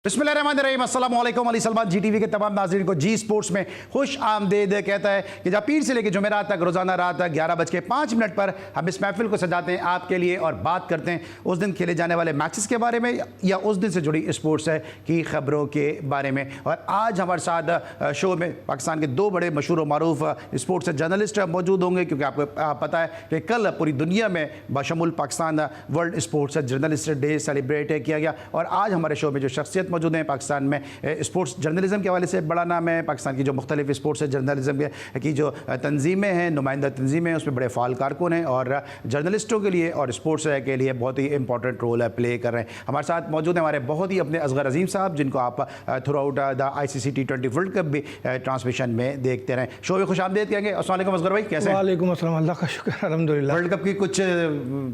बिस्मिल्लाहिर्रहमानिर्रहीम, अस्सलामु अलैकुम। अली सलमान जी टीवी के तमाम नाज़रीन को जी स्पोर्ट्स में खुश आमदीद कहता है कि जब पीर से लेकर जुमेरात तक रोज़ाना रात 11:05 पर हम इस महफिल को सजाते हैं आपके लिए और बात करते हैं उस दिन खेले जाने वाले मैचेस के बारे में या उस दिन से जुड़ी स्पोर्ट्स है की ख़बरों के बारे में। और आज हमारे साथ शो में पाकिस्तान के दो बड़े मशहूर और मारूफ स्पोर्ट्स जर्नलिस्ट मौजूद होंगे, क्योंकि आपको पता है कि कल पूरी दुनिया में बशमुल Pakistan world sports journalist day celebrate किया गया। और आज हमारे शो में जो शख्सियत मौजूद हैं पाकिस्तान में स्पोर्ट्स जर्नलिज्म के हवाले से बड़ा नाम है, पाकिस्तान की जो मुख्तलिफ स्पोर्ट्स जर्नलिज्म की जो तंजीमें हैं, नुमाइंदा तंजीमें हैं, उसमें बड़े फ़ाल कारकुन हैं और जर्नलिस्टों के लिए और स्पोर्ट्स के लिए बहुत ही इंपॉर्टेंट रोल प्ले कर रहे हैं। हमारे साथ मौजूद हैं हमारे बहुत ही अपने असगर अजीम साहब, जिनको आप through out the ICC T20 world cup भी ट्रांसमिशन में देखते रहें। शो में खुश आमदीद कहेंगे। अस्सलाम वालेकुम असगर भाई, कैसे हैं? वालेकुम अस्सलाम, अल्लाह का शुक्र, अल्हम्दुलिल्लाह। वर्ल्ड कप की कुछ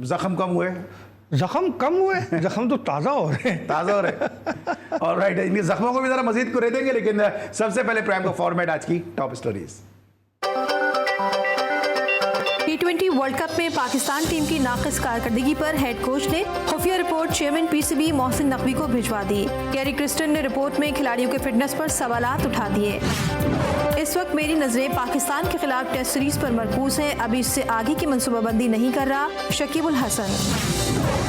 ज़ख्म कम हुए? जख्म कम हुए, जख्म तो ताज़ा हो रहे हैं। ताज़ा हो रहे हैं। और राइट, इनके जख्मों को भी ज़रा मजीद करे देंगे, लेकिन सबसे पहले प्राइम का फॉर्मेट आज की top stories. T20 world cup में पाकिस्तान टीम की नाक़िस कारकर्दगी पर हेड कोच ने खुफिया report chairman PCB Mohsin Naqvi को भिजवा दी। गैरी क्रिस्टन ने रिपोर्ट में खिलाड़ियों के फिटनेस पर सवालात उठा दिए। इस वक्त मेरी नजरें पाकिस्तान के खिलाफ टेस्ट सीरीज पर मरकूज हैं, अभी इससे आगे की मनसूबाबंदी नहीं कर रहा शकीबुल हसन।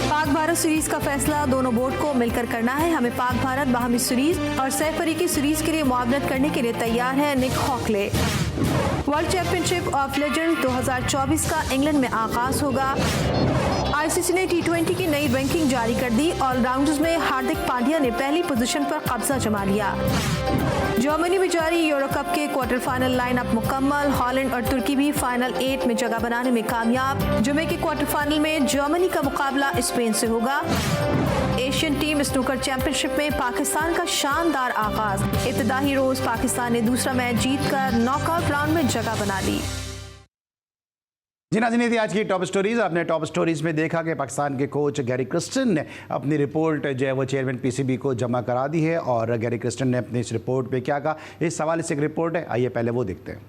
पाक भारत सीरीज का फैसला दोनों बोर्ड को मिलकर करना है, हमें पाक भारत बाहमी सीरीज और सह फरीकी सीरीज के लिए मुआवनत करने के लिए तैयार है Nick Hockley. World championship of legend 2024 का इंग्लैंड में आगाज होगा। ICC ने T20 की नई रैंकिंग जारी कर दी। ऑलराउंडर्स में हार्दिक पांड्या ने पहली पोजीशन पर कब्जा जमा लिया। जर्मनी में जारी यूरो कप के क्वार्टर फाइनल लाइनअप मुकम्मल। हॉलैंड और तुर्की भी फाइनल 8 में जगह बनाने में कामयाब। जुमे के क्वार्टर फाइनल में जर्मनी का मुकाबला स्पेन से होगा। एशियन टीम स्नूकर चैंपियनशिप में पाकिस्तान का शानदार आगाज। इब्तिदाई रोज पाकिस्तान ने दूसरा मैच जीतकर नॉकआउट राउंड में जगह बना ली। जी नाज़रीन, थी आज की टॉप स्टोरीज। आपने टॉप स्टोरीज में देखा कि पाकिस्तान के कोच गैरी क्रिस्टन ने अपनी रिपोर्ट जो है वो चेयरमैन PCB को जमा करा दी है। और गैरी क्रिस्टन ने अपनी इस रिपोर्ट पे क्या कहा, इस हवाले से एक रिपोर्ट है, आइए पहले वो देखते हैं।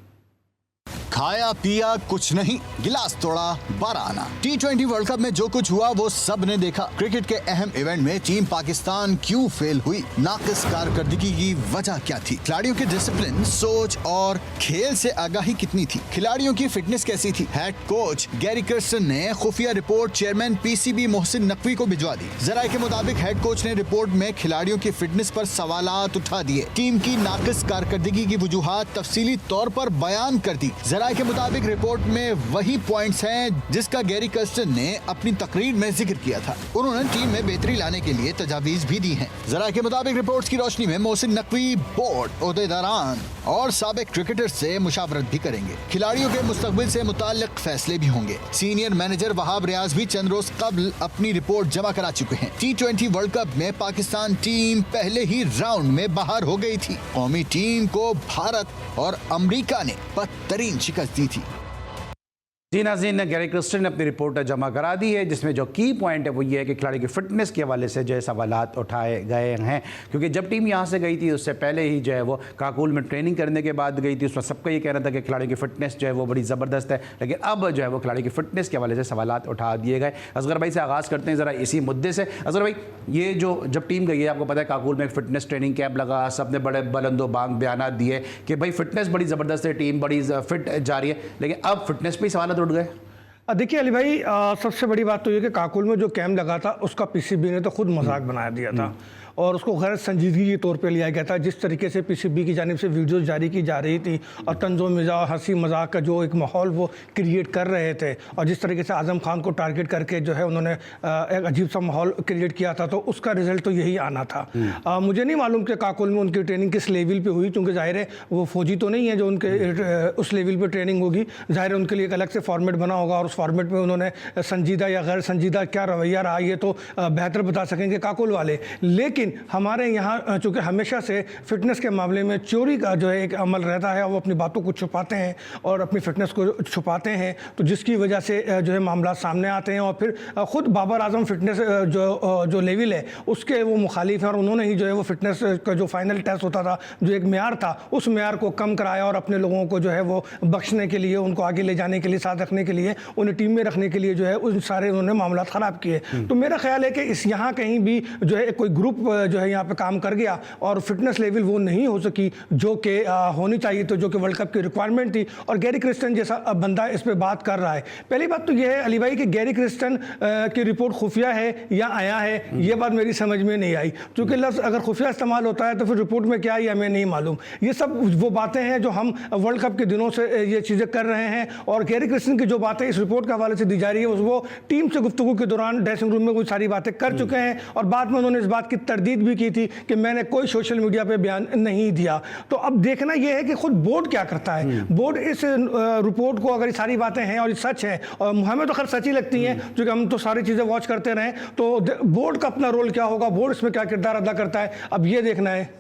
खाया पिया कुछ नहीं, गिलास तोड़ा 12 आना। T20 वर्ल्ड कप में जो कुछ हुआ वो सब ने देखा। क्रिकेट के अहम इवेंट में टीम पाकिस्तान क्यों फेल हुई, नाकिस कारकर्दगी की वजह क्या थी, खिलाड़ियों के डिसिप्लिन, सोच और खेल से आगाही कितनी थी, खिलाड़ियों की फिटनेस कैसी थी। हेड कोच गैरी क्रिस्टन ने खुफिया report chairman PCB Mohsin Naqvi को भिजवा दी। जराये के मुताबिक हेड कोच ने रिपोर्ट में खिलाड़ियों की फिटनेस पर सवालात उठा दिए, टीम की नाकिस कारकर्दगी की वजूहात तफसीली तौर पर बयान कर दी। के मुताबिक रिपोर्ट में वही पॉइंट्स हैं जिसका गैरी क्रिस्टन ने अपनी तकरीर में जिक्र किया था। उन्होंने टीम में बेहतरी लाने के लिए तजावीज भी दी हैं। जरा के मुताबिक रिपोर्ट्स की रोशनी में मोहसिन नकवी बोर्ड, ओहदेदारान और साबिक क्रिकेटर से मुशावरत भी करेंगे। खिलाड़ियों के मुस्तकबिल से मुताल्लिक फैसले भी होंगे। सीनियर मैनेजर वहाब रियाज भी चंद रोज कबल अपनी रिपोर्ट जमा करा चुके हैं। T20 वर्ल्ड कप में पाकिस्तान टीम पहले ही राउंड में बाहर हो गई थी। कौमी टीम को भारत और अमेरिका ने बदतरीन शिकस्त दी थी। जी नाज़रीन, गैरी क्रिस्टन ने अपनी रिपोर्ट जमा करा दी है, जिसमें जो की पॉइंट है वो ये है कि खिलाड़ी की फिटनेस के हवाले से जो है सवालात उठाए गए हैं। क्योंकि जब टीम यहाँ से गई थी उससे पहले ही जो है वो काकुल में ट्रेनिंग करने के बाद गई थी, उसमें सबका ये कहना था कि खिलाड़ी की फिटनेस जो है वो बड़ी ज़बरदस्त है। लेकिन अब जो है वो खिलाड़ी की फिटनेस के हवाले से सवालात उठा दिए गए। असगर भाई से आगाज़ करते हैं ज़रा इसी मुद्दे से। असगर भाई, ये जो जब टीम गई है, आपको पता है काकुल में एक फिटनेस ट्रेनिंग कैंप लगा, सबने बड़े बुलंदो बांग बयान दिए कि भाई फिटनेस बड़ी ज़बरदस्त है, टीम बड़ी फिट जा रही है, लेकिन अब फिटनेस पर ही सवालात उठ गए। देखिए अली भाई, सबसे बड़ी बात तो ये कि काकुल में जो कैंप लगा था उसका PCB ने तो खुद मजाक बना दिया था और उसको गैर संजीदगी के तौर पे लिया गया था। जिस तरीके से PCB की जानिब से वीडियोस जारी की जा रही थी और तंज़ो मिज़ाह हंसी मजाक का जो एक माहौल वो क्रिएट कर रहे थे, और जिस तरीके से आज़म खान को टारगेट करके जो है उन्होंने एक अजीब सा माहौल क्रिएट किया था, तो उसका रिजल्ट तो यही आना था। मुझे नहीं मालूम कि काकुल में उनकी ट्रेनिंग किस लेवल पर हुई, क्योंकि ज़ाहिर है वो फौजी तो नहीं है जो उनके उस लेवल पर ट्रेनिंग होगी। ज़ाहिर है उनके लिए एक अलग से फॉर्मेट बना होगा और उस फॉर्मेट में उन्होंने संजीदा या गैर संजीदा क्या रवैया रहा ये तो बेहतर बता सकेंगे काकुल वाले। लेकिन हमारे यहाँ चूँकि हमेशा से फिटनेस के मामले में चोरी का जो है एक अमल रहता है, वो अपनी बातों को छुपाते हैं और अपनी फिटनेस को छुपाते हैं, तो जिसकी वजह से जो है मामला सामने आते हैं। और फिर ख़ुद बाबर आजम फिटनेस जो लेवल है उसके वो मुखालिफ हैं और उन्होंने ही जो है वो फिटनेस का जो फाइनल टेस्ट होता था, जो एक मेयार था, उस मेयार को कम कराया और अपने लोगों को जो है वो बख्शने के लिए, उनको आगे ले जाने के लिए, साथ रखने के लिए, उन्हें टीम में रखने के लिए जो है उन सारे उन्होंने मामला ख़राब किए। तो मेरा ख्याल है कि इस यहाँ कहीं भी जो है कोई ग्रुप जो है यहाँ पे काम कर गया और फिटनेस लेवल वो नहीं हो सकी जो कि होनी चाहिए, तो जो कि वर्ल्ड कप की रिक्वायरमेंट थी। और गैरी क्रिस्टन जैसा बंदा इस पे बात कर रहा है। पहली बात तो ये है अली भाई कि गैरी क्रिस्टन की रिपोर्ट खुफिया है या आया है, ये बात मेरी समझ में नहीं आई, क्योंकि लफ्ज़ अगर खुफिया इस्तेमाल होता है तो फिर रिपोर्ट में क्या है हमें नहीं मालूम। ये सब वो बातें हैं जो हम वर्ल्ड कप के दिनों से ये चीज़ें कर रहे हैं। और गैरी क्रिस्टन की जो बातें इस रिपोर्ट के हवाले से दी जा रही है वो टीम से गुफ्तगू के दौरान ड्रेसिंग रूम में वो सारी बातें कर चुके हैं और बाद में उन्होंने इस बात की तरदीद भी की थी कि मैंने कोई सोशल मीडिया पे बयान नहीं दिया। तो अब देखना यह है कि खुद बोर्ड क्या करता है। बोर्ड इस रिपोर्ट को, अगर ये सारी बातें हैं और ये सच है, और हमें तो खैर सच ही लगती हैं क्योंकि हम तो सारी चीज़ें वॉच करते रहे, तो बोर्ड का अपना रोल क्या होगा, बोर्ड इसमें क्या किरदार अदा करता है, अब ये देखना है।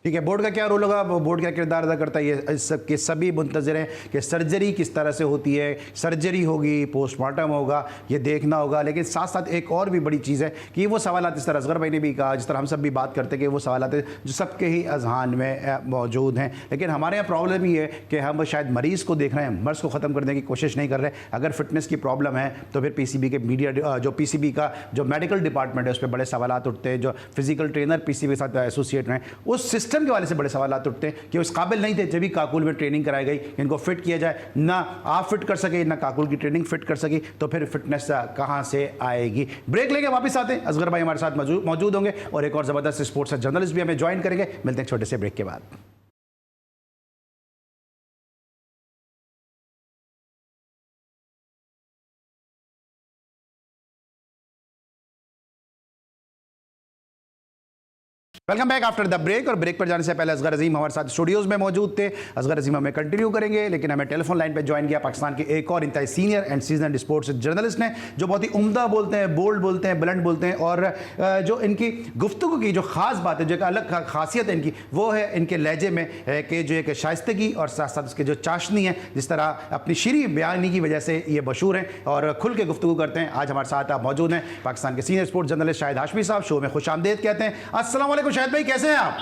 ठीक है, बोर्ड का क्या रोल होगा, बोर्ड क्या किरदार अदा करता है, ये सबके सभी मुंतज़िर हैं कि सर्जरी किस तरह से होती है, सर्जरी होगी, पोस्टमार्टम होगा, ये देखना होगा। लेकिन साथ साथ एक और भी बड़ी चीज़ है कि वो सवाल जिस तरह असगर भाई ने भी कहा, जिस तरह हम सब भी बात करते हैं कि वो सवाल जो सबके ही अजहान में मौजूद हैं। लेकिन हमारे यहाँ प्रॉब्लम ये है कि हम शायद मरीज़ को देख रहे हैं, मर्ज़ को ख़त्म करने की कोशिश नहीं कर रहे। अगर फिटनेस की प्रॉब्लम है तो फिर PCB के मीडिया, जो PCB का जो मेडिकल डिपार्टमेंट है उस पर बड़े सवाल उठते हैं। जो फिजिकल ट्रेनर PCB के साथ एसोसिएट हैं उस सिस्टम के वाले से बड़े सवाल उठते हैं कि उस काबिल नहीं थे जब भी काकुल में ट्रेनिंग कराई गई, इनको फिट किया जाए, ना आप फिट कर सके ना काकुल की ट्रेनिंग फिट कर सकी, तो फिर फिटनेस कहां से आएगी। ब्रेक लेके वापस आते हैं, असगर भाई हमारे साथ मौजूद होंगे और एक और ज़बरदस्त स्पोर्ट्स जर्नलिस्ट भी हमें ज्वाइन करेंगे। मिलते हैं छोटे से ब्रेक के बाद। Welcome back after the break. और ब्रेक पर जाने से पहले असगर अजीम हमारे साथ स्टूडियोज में मौजूद थे। असगर अजीम हमें कंटिन्यू करेंगे, लेकिन हमें टेलीफोन लाइन पे ज्वाइन किया पाकिस्तान के एक और इंतहाई senior and seasoned sports journalist ने, जो बहुत ही उम्दा बोलते हैं, बोल्ड बोलते हैं, ब्लंट बोलते हैं, और जो इनकी गुफ्तगू की जो ख़ास बात है, जो एक अलग खासियत है इनकी, वो है इनके लहजे में कि जो एक शाइस्तगी और साथ साथ उसके जो चाशनी है, जिस तरह अपनी शीरी बयानी की वजह से ये मशहूर हैं और खुल के गुफ्तगू करते हैं। आज हमारे साथ आप मौजूद हैं पाकिस्तान के senior sports journalist Shahid Hashmi साहब, शो में खुश आमदेद कहते हैं। अस्सलाम वालेकुम शाहिद भाई, कैसे हैं आप?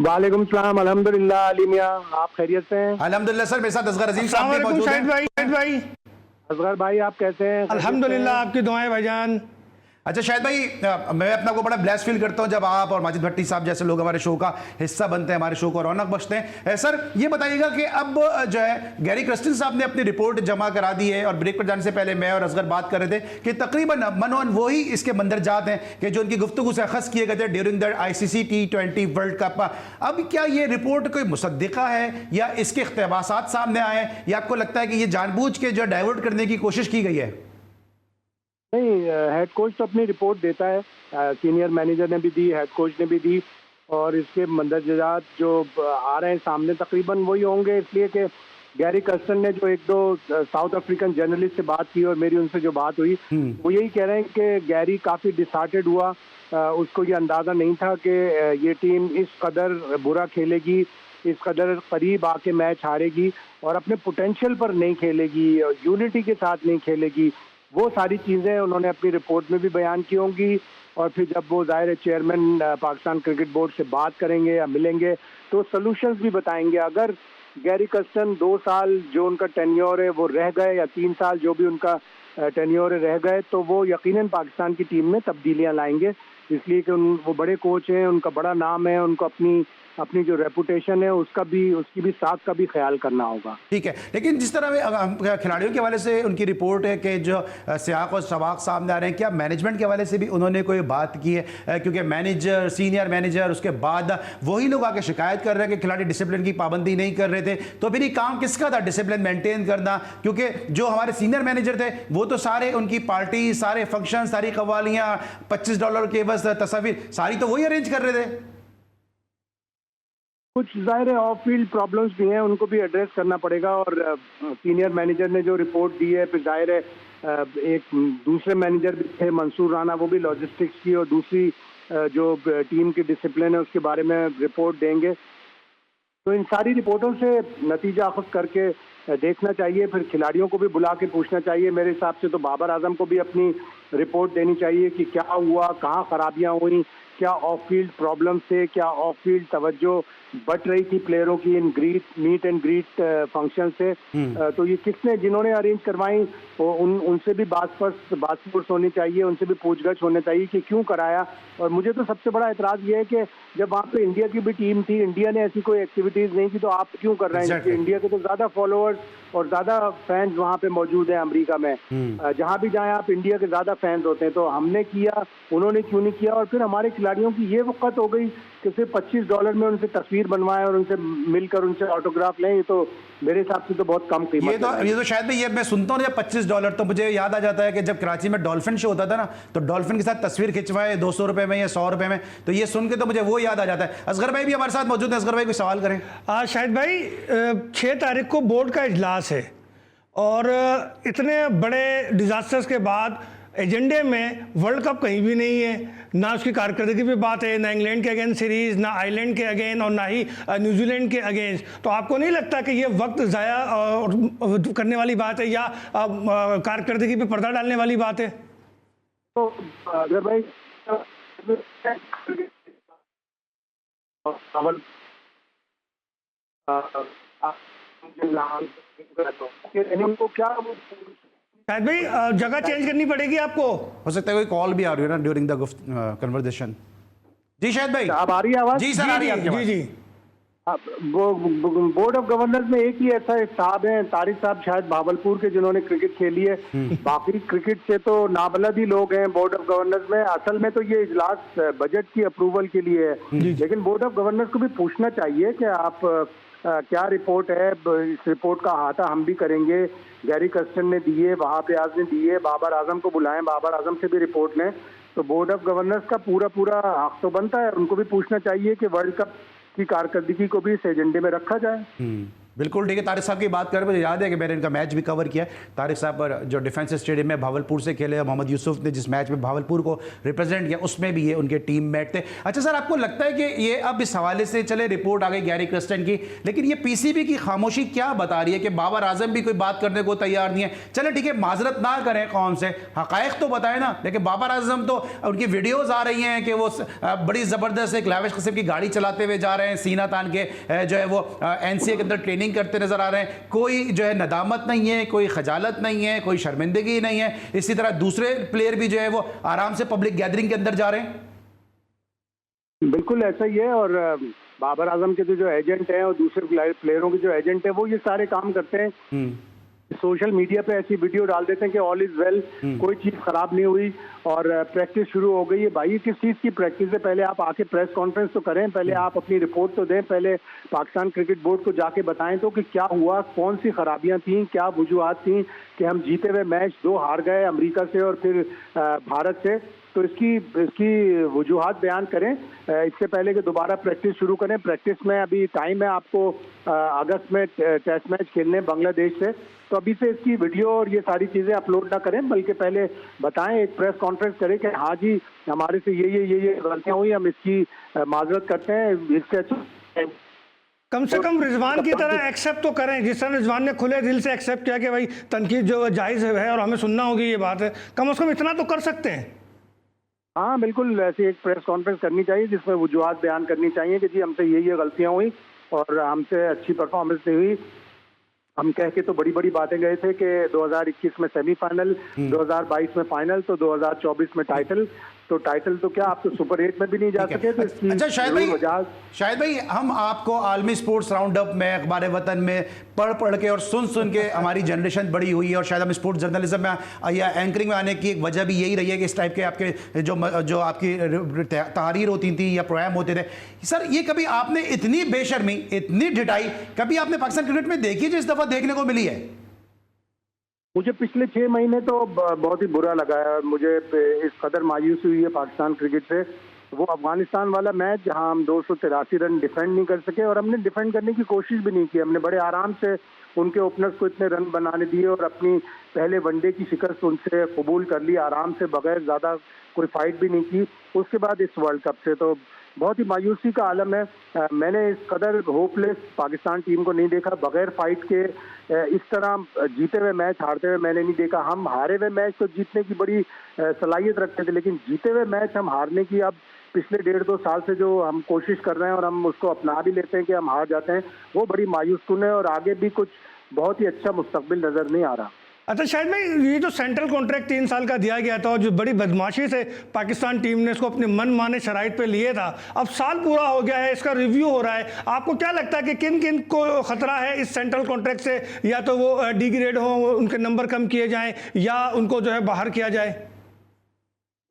वालेकुम सलाम, अल्हम्दुलिल्लाह। अली मियां, आप खैरियत से हैं? अल्हम्दुलिल्लाह सर, मेरे साथ असगर अजीम साहब भी मौजूद हैं। असगर भाई आप कैसे हैं? अल्हम्दुलिल्लाह, आपकी दुआएं भाईजान। अच्छा शाहिद भाई, मैं अपना को बड़ा ब्लेस फील करता हूं जब आप और माजिद भट्टी साहब जैसे लोग हमारे शो का हिस्सा बनते हैं, हमारे शो को रौनक बख्शते हैं। सर ये बताइएगा कि अब जो है गैरी क्रिस्टन साहब ने अपनी रिपोर्ट जमा करा दी है, और ब्रेक पर जाने से पहले मैं और असगर बात कर रहे थे कि तकरीबन मनोन वही इसके मंदरजात हैं कि जो उनकी गुफ्तगू से अखज़ किए गए थे during the ICC T20 world cup. अब क्या ये रिपोर्ट कोई मुसद्दिक़ा है या इसके इक़्तिबासात सामने आए हैं, या आपको लगता है कि ये जानबूझ के जो डाइवर्ट करने की कोशिश की गई है? नहीं, हेड कोच तो अपनी रिपोर्ट देता है, सीनियर मैनेजर ने भी दी, हेड कोच ने भी दी, और इसके मंदरजात जो आ रहे हैं सामने तकरीबन वही होंगे, इसलिए कि गैरी क्रिस्टन ने जो एक दो साउथ अफ्रीकन जर्नलिस्ट से बात की और मेरी उनसे जो बात हुई, वो यही कह रहे हैं कि गैरी काफ़ी डिसहार्टेड हुआ। उसको ये अंदाज़ा नहीं था कि ये टीम इस कदर बुरा खेलेगी, इस कदर करीब आके मैच हारेगी और अपने पोटेंशियल पर नहीं खेलेगी, यूनिटी के साथ नहीं खेलेगी। वो सारी चीज़ें उन्होंने अपनी रिपोर्ट में भी बयान की होंगी, और फिर जब वो ज़ाहिर है चेयरमैन पाकिस्तान क्रिकेट बोर्ड से बात करेंगे या मिलेंगे तो सॉल्यूशंस भी बताएंगे। अगर गैरी क्रिस्टन 2 साल जो उनका टेन्योर है वो रह गए, या 3 साल जो भी उनका टेन्योर रह गए, तो वो यकीनन पाकिस्तान की टीम में तब्दीलियाँ लाएंगे, इसलिए कि वो बड़े कोच हैं, उनका बड़ा नाम है, उनको अपनी जो रेपुटेशन है उसकी भी साख का भी ख्याल करना होगा। ठीक है, लेकिन जिस तरह खिलाड़ियों के हवाले से उनकी रिपोर्ट है कि जो सियाक और सवाक सामने आ रहे हैं, क्या मैनेजमेंट के हवाले से भी उन्होंने कोई बात की है? क्योंकि मैनेजर, सीनियर मैनेजर, उसके बाद वही लोग आके शिकायत कर रहे हैं कि खिलाड़ी डिसिप्लिन की पाबंदी नहीं कर रहे थे, तो फिर ये काम किसका था डिसिप्लिन मेंटेन करना? क्योंकि जो हमारे सीनियर मैनेजर थे वो तो सारे उनकी पार्टी, सारे फंक्शन, सारी कवालियाँ, $25 के बस तस्वीर सारी तो वही अरेंज कर रहे थे। कुछ ज़ाहिर है ऑफ फील्ड प्रॉब्लम्स भी हैं, उनको भी एड्रेस करना पड़ेगा, और सीनियर मैनेजर ने जो रिपोर्ट दी है, फिर ज़ाहिर है एक दूसरे मैनेजर भी थे मंसूर राना, वो भी लॉजिस्टिक्स की और दूसरी जो टीम की डिसिप्लिन है उसके बारे में रिपोर्ट देंगे। तो इन सारी रिपोर्टों से नतीजा अखज़ करके देखना चाहिए, फिर खिलाड़ियों को भी बुला के पूछना चाहिए। मेरे हिसाब से तो बाबर आजम को भी अपनी रिपोर्ट देनी चाहिए कि क्या हुआ, कहाँ खराबियाँ हुई, क्या ऑफ फील्ड प्रॉब्लम से, क्या ऑफ फील्ड तवज्जो बट रही थी प्लेयरों की इन मीट एंड ग्रीट फंक्शन से, तो ये किसने, जिन्होंने अरेंज करवाई उनसे भी बात होनी चाहिए, उनसे भी पूछगछ होनी चाहिए कि क्यों कराया। और मुझे तो सबसे बड़ा एतराज़ ये है कि जब वहाँ पे इंडिया की भी टीम थी, इंडिया ने ऐसी कोई एक्टिविटीज़ नहीं की, तो आप क्यों कर रहे हैं? Exactly. इंडिया के तो ज़्यादा फॉलोअर्स और ज़्यादा फैंस वहाँ पे मौजूद हैं अमेरिका में। जहाँ भी जाएं आप, इंडिया के ज़्यादा फैंस होते हैं। तो हमने किया, उन्होंने क्यों नहीं किया? और फिर हमारे खिलाड़ियों की ये वक़्त हो गई कि सिर्फ $25 में उनसे तस्वीर बनवाएं और उनसे मिलकर उनसे ऑटोग्राफ लें। ये तो मेरे हिसाब से तो बहुत कम कीमत है। ये तो शायद भाई, ये मैं सुनता हूँ जब $25, तो मुझे याद आ जाता है कि जब कराची में डॉल्फिन शो होता था ना, तो डॉल्फिन के साथ तस्वीर खिंचवाए $200 में या $100 में, तो ये सुन के तो मुझे वो याद आ जाता है। असगर भाई भी हमारे साथ मौजूद है। असगर भाई कोई सवाल करें? शाहिद भाई, 6 तारीख को बोर्ड का इजलास है और इतने बड़े डिजास्टर्स के बाद एजेंडे में वर्ल्ड कप कहीं भी नहीं है, ना उसकी कारकर्दगी पे बात है, ना इंग्लैंड के अगेंस्ट सीरीज, ना आयरलैंड के अगेंस्ट और ना ही न्यूजीलैंड के अगेंस्ट। तो आपको नहीं लगता कि ये वक्त ज़ाया करने वाली बात है या कारकर्दगी पे पर्दा डालने वाली बात है? तो अगर भाई क्या शायद भाई जगह चेंज करनी पड़ेगी आपको। हो सकता है कोई कॉल भी आ रही है ना ड्यूरिंग द कन्वर्सेशन। जी शायद भाई, अब आ रही है आवाज? जी सर, आ रही है आपकी आवाज। जी बोर्ड ऑफ गवर्नर्स में एक ही ऐसा साहब हैं, तारिक साहब, शायद भावलपुर के, जिन्होंने क्रिकेट खेली है। बाकी क्रिकेट से तो नाबलद ही लोग हैं बोर्ड ऑफ गवर्नर्स में। असल में तो ये इजलास बजट की अप्रूवल के लिए है, लेकिन बोर्ड ऑफ गवर्नर्स को भी पूछना चाहिए कि आप क्या रिपोर्ट है, इस रिपोर्ट का अहाता हम भी करेंगे। गैरी कर्स्टन ने दिए, वहाब रियाज ने दिए, बाबर आजम को बुलाएं, बाबर आजम से भी रिपोर्ट लें। तो बोर्ड ऑफ गवर्नर्स का पूरा हक तो बनता है, उनको भी पूछना चाहिए कि वर्ल्ड कप की कारकर्दगी को भी इस एजेंडे में रखा जाए। बिल्कुल ठीक है। तारिक साहब की बात करें, मुझे याद है कि मैंने इनका मैच भी कवर किया है। तारिक साहब पर जो डिफेंस स्टेडियम में भावलपुर से खेले, मोहम्मद यूसुफ ने जिस मैच में भावलपुर को रिप्रेजेंट किया, उसमें भी ये उनके टीम मेट थे। अच्छा सर, आपको लगता है कि ये अब इस हवाले से, चले रिपोर्ट आ गई गैरी कर्स्टन की, लेकिन ये पीसीबी की खामोशी क्या बता रही है कि बाबर आजम भी कोई बात करने को तैयार नहीं है? चले ठीक है, माजरत ना करें कौन से, हकायक तो बताए ना, लेकिन बाबर आजम तो उनकी वीडियोज़ आ रही हैं कि वो बड़ी ज़बरदस्त एक लाविश किस्म की गाड़ी चलाते हुए जा रहे हैं, सीना तान के जो है वो NCA के अंदर ट्रेनिंग करते नजर आ रहे हैं। कोई जो है नदामत नहीं है, कोई खजालत नहीं है, कोई शर्मिंदगी नहीं है। इसी तरह दूसरे प्लेयर भी जो है वो आराम से पब्लिक गैदरिंग के अंदर जा रहे हैं। बिल्कुल ऐसा ही है। और बाबर आजम के जो एजेंट हैं और दूसरे प्लेयरों के जो एजेंट हैं, वो ये सारे काम करते हैं। सोशल मीडिया पे ऐसी वीडियो डाल देते हैं कि ऑल इज वेल, कोई चीज़ खराब नहीं हुई और प्रैक्टिस शुरू हो गई है। भाई किस चीज़ की प्रैक्टिस है? पहले आप आके प्रेस कॉन्फ्रेंस तो करें, पहले आप अपनी रिपोर्ट तो दें, पहले पाकिस्तान क्रिकेट बोर्ड को जाके बताएं तो कि क्या हुआ, कौन सी खराबियां थी, क्या वजूहात थी कि हम जीते हुए मैच 2 हार गए अमेरिका से और फिर भारत से। तो इसकी वजूहात बयान करें इससे पहले कि दोबारा प्रैक्टिस शुरू करें। प्रैक्टिस में अभी टाइम है आपको, अगस्त में टेस्ट मैच खेलने बांग्लादेश से, तो अभी से इसकी वीडियो और ये सारी चीज़ें अपलोड ना करें, बल्कि पहले बताएं, एक प्रेस कॉन्फ्रेंस करें कि हाँ जी हमारे से ये गलतियाँ हुई, हम इसकी माजरत करते हैं। इससे अच्छा कम से कम रिजवान की तरह एक्सेप्ट तो करें, जिस तरह रिजवान ने खुले दिल से एक्सेप्ट किया कि भाई तनकीद जो जायज़ है और हमें सुनना होगी, ये बात है, कम से कम इतना तो कर सकते हैं। हाँ बिल्कुल, ऐसी एक प्रेस कॉन्फ्रेंस करनी चाहिए जिसमें वजूहात बयान करनी चाहिए कि जी हमसे ये गलतियाँ हुई और हमसे अच्छी परफॉर्मेंस नहीं हुई। हम कह के तो बड़ी बड़ी बातें गए थे कि 2021 में सेमीफाइनल, 2022 में फाइनल, तो 2024 में टाइटल। तो टाइटल तो क्या, आप तो सुपर 8 में भी नहीं जा सके। तो अच्छा शायद भाई हम आपको आलमी स्पोर्ट्स राउंड अप में, अखबार वतन में पढ़ के और सुन के हमारी जनरेशन बड़ी हुई है, और शायद हम स्पोर्ट्स जर्नलिज्म में या एंकरिंग में आने की एक वजह भी यही रही है कि इस टाइप के आपके जो आपकी तहरीर होती थी या प्रोग्राम होते थे। सर ये कभी आपने इतनी बेशर्मी, इतनी ढिठाई कभी आपने पाकिस्तान क्रिकेट में देखी जो इस दफ़ा देखने को मिली है? मुझे पिछले 6 महीने तो बहुत ही बुरा लगा है। मुझे इस कदर मायूसी हुई है पाकिस्तान क्रिकेट से। वो अफगानिस्तान वाला मैच जहां हम 283 रन डिफेंड नहीं कर सके, और हमने डिफेंड करने की कोशिश भी नहीं की। हमने बड़े आराम से उनके ओपनर्स को इतने रन बनाने दिए और अपनी पहले वनडे की शिकस्त उनसे कबूल कर ली आराम से, बगैर ज़्यादा कोई फाइट भी नहीं की। उसके बाद इस वर्ल्ड कप से तो बहुत ही मायूसी का आलम है। मैंने इस कदर होपलेस पाकिस्तान टीम को नहीं देखा, बगैर फाइट के इस तरह जीते हुए मैच हारते हुए मैंने नहीं देखा। हम हारे हुए मैच तो जीतने की बड़ी सलाहियत रखते थे, लेकिन जीते हुए मैच हम हारने की अब पिछले 1.5-2 साल से जो हम कोशिश कर रहे हैं और हम उसको अपना भी लेते हैं कि हम हार जाते हैं, वो बड़ी मायूसकुन है और आगे भी कुछ बहुत ही अच्छा मुस्तकबिल नजर नहीं आ रहा। अच्छा शायद भाई, ये जो सेंट्रल कॉन्ट्रैक्ट 3 साल का दिया गया था और जो बड़ी बदमाशी से पाकिस्तान टीम ने इसको अपने मन माने शराइत पे लिए था, अब साल पूरा हो गया है, इसका रिव्यू हो रहा है, आपको क्या लगता है कि किन किन को खतरा है इस सेंट्रल कॉन्ट्रैक्ट से? या तो वो डिग्रेड हो, उनके नंबर कम किए जाएं, या उनको जो है बाहर किया जाए?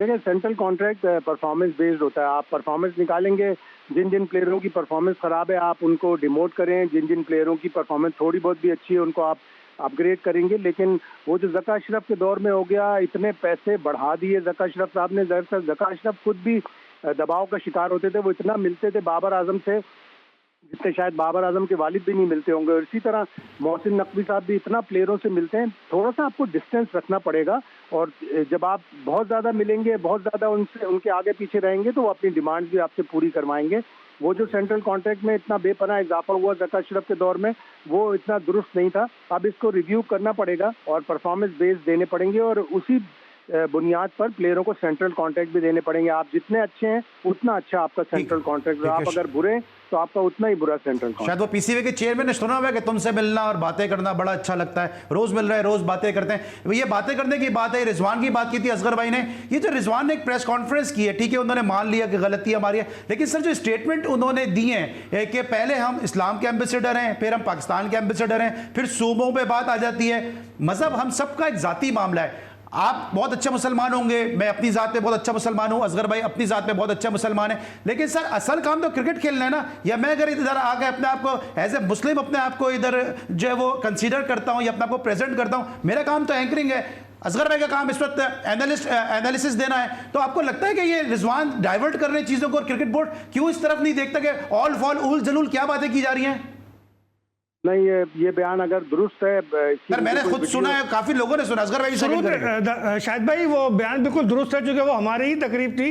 देखिए, सेंट्रल कॉन्ट्रैक्ट परफॉर्मेंस बेस्ड होता है। आप परफॉर्मेंस निकालेंगे, जिन जिन प्लेयरों की परफॉर्मेंस खराब है आप उनको डिमोट करें, जिन जिन प्लेयरों की परफॉर्मेंस थोड़ी बहुत भी अच्छी है उनको आप अपग्रेड करेंगे। लेकिन वो जो ज़का अशरफ के दौर में हो गया, इतने पैसे बढ़ा दिए ज़का अशरफ साहब ने। दरअसल ज़का अशरफ खुद भी दबाव का शिकार होते थे, वो इतना मिलते थे बाबर आजम से जितने शायद बाबर आजम के वालिद भी नहीं मिलते होंगे। और इसी तरह मोहसिन नकवी साहब भी इतना प्लेयरों से मिलते हैं। थोड़ा सा आपको डिस्टेंस रखना पड़ेगा, और जब आप बहुत ज़्यादा मिलेंगे, बहुत ज़्यादा उनसे उनके आगे पीछे रहेंगे तो वो अपनी डिमांड्स भी आपसे पूरी करवाएंगे। वो जो सेंट्रल कॉन्ट्रैक्ट में इतना बेपनाह इजाफा हुआ ज़का अशरफ के दौर में, वो इतना दुरुस्त नहीं था। अब इसको रिव्यू करना पड़ेगा और परफॉर्मेंस बेस्ड देने पड़ेंगे, और उसी बुनियाद पर प्लेयरों को सेंट्रल कॉन्ट्रैक्ट भी देने पड़ेंगे। आप जितने अच्छे हैं उतना अच्छा आपका सेंट्रल कॉन्ट्रैक्ट, आप अगर बुरे हैं तो आपका उतना ही बुरा सेंट्रल कॉन्ट्रैक्ट। शायद वो पीसीबी के चेयरमैन ने सुना हुआ है कि तुमसे मिलना और बातें करना बड़ा अच्छा लगता है, रोज मिल रहे हैं, रोज बातें करते हैं। ये बातें करने की बात है, रिजवान की बात की थी असगर भाई ने। ये जो रिजवान ने एक प्रेस कॉन्फ्रेंस की है, ठीक है, उन्होंने मान लिया कि गलती हमारी है, लेकिन सर जो स्टेटमेंट उन्होंने दी है कि पहले हम इस्लाम के एम्बेसडर हैं, फिर हम पाकिस्तान के एम्बेसडर हैं, फिर सूबों पर बात आ जाती है। मजहब हम सबका एक जाती मामला है। आप बहुत अच्छे मुसलमान होंगे, मैं अपनी जात में बहुत अच्छा मुसलमान हूं, असगर भाई अपनी जात में बहुत अच्छा मुसलमान है, लेकिन सर असल काम तो क्रिकेट खेलना है ना। या मैं अगर इधर आकर अपने आप को एज ए मुस्लिम अपने आप को इधर जो है वो कंसीडर करता हूं या अपने आप को प्रेजेंट करता हूं, मेरा काम तो एंकरिंग है, असगर भाई का काम इस वक्त एनालिसिस देना है। तो आपको लगता है कि ये रिजवान डाइवर्ट कर रहे हैं चीजों को, और क्रिकेट बोर्ड क्यों इस तरफ नहीं देखता कि ऑल फॉल उल जलूल क्या बातें की जा रही हैं? नहीं, ये बयान अगर दुरुस्त है, सर मैंने खुद सुना है, काफी लोगों ने सुना, असगर भाई शायद भाई वो बयान बिल्कुल दुरुस्त है, क्योंकि वो हमारी ही तकरीब थी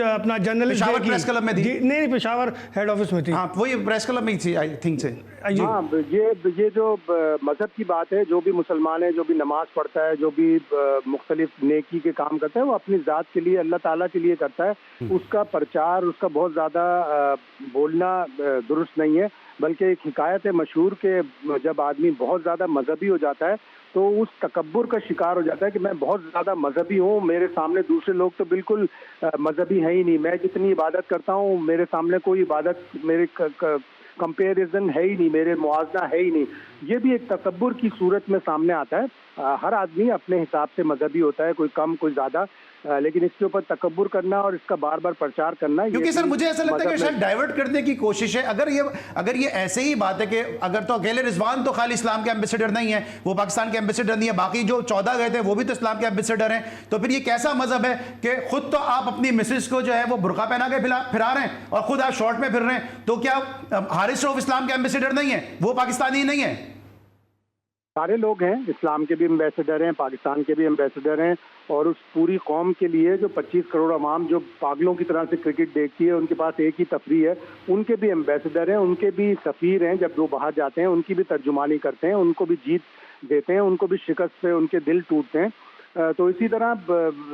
अपना जर्नलिस्ट प्रेस क्लब में थी। नहीं, पेशावर हेड ऑफिस में थी। हाँ, वही प्रेस क्लब में ही थी, आई थिंक से। हाँ, ये जो मजहब की बात है, जो भी मुसलमान है, जो भी नमाज पढ़ता है, जो भी मुख्तलिफ नेकी के काम करता है, वो अपनी ज़ात के लिए, अल्लाह ताला के लिए करता है। उसका प्रचार, उसका बहुत ज़्यादा बोलना दुरुस्त नहीं है। बल्कि एक हिकायत है मशहूर के जब आदमी बहुत ज़्यादा मजहबी हो जाता है तो उस तकब्बुर का शिकार हो जाता है कि मैं बहुत ज़्यादा मजहबी हूँ, मेरे सामने दूसरे लोग तो बिल्कुल मजहबी है ही नहीं, मैं जितनी इबादत करता हूँ मेरे सामने कोई इबादत, मेरे कंपेरिजन है ही नहीं, मेरे मुआवजा है ही नहीं। ये भी एक तकब्बुर की सूरत में सामने आता है। हर आदमी अपने हिसाब से मजहबी होता है, कोई कम कोई ज़्यादा, लेकिन इसके ऊपर तकब्बुर करना और इसका बार बार प्रचार करना, क्योंकि सर मुझे ऐसा लगता है कि शायद डाइवर्ट करने की कोशिश है। अगर ये ऐसे ही बात है कि अगर तो अकेले रिजवान तो खाली इस्लाम के एम्बेसडर नहीं है, वो पाकिस्तान के एम्बेसडर नहीं है, बाकी जो 14 गए थे वो भी तो इस्लाम के एम्बेसडर हैं, तो फिर ये कैसा मजहब है कि खुद तो आप अपनी मिसेज को जो है वो बुर्का पहना के फिरा रहे हैं और खुद आप शॉर्ट में फिर रहे हैं, तो क्या हारिस रऊफ इस्लाम के एम्बेसडर नहीं है, वो पाकिस्तानी नहीं है? सारे लोग हैं, इस्लाम के भी एम्बेसडर हैं, पाकिस्तान के भी एम्बेसडर हैं, और उस पूरी कौम के लिए जो 25 करोड़ अवाम जो पागलों की तरह से क्रिकेट देखती है, उनके पास एक ही तफरीह है, उनके भी एम्बेसडर हैं, उनके भी सफ़ीर हैं। जब वो बाहर जाते हैं उनकी भी तर्जुमानी करते हैं, उनको भी जीत देते हैं, उनको भी शिकस्त से उनके दिल टूटते हैं। तो इसी तरह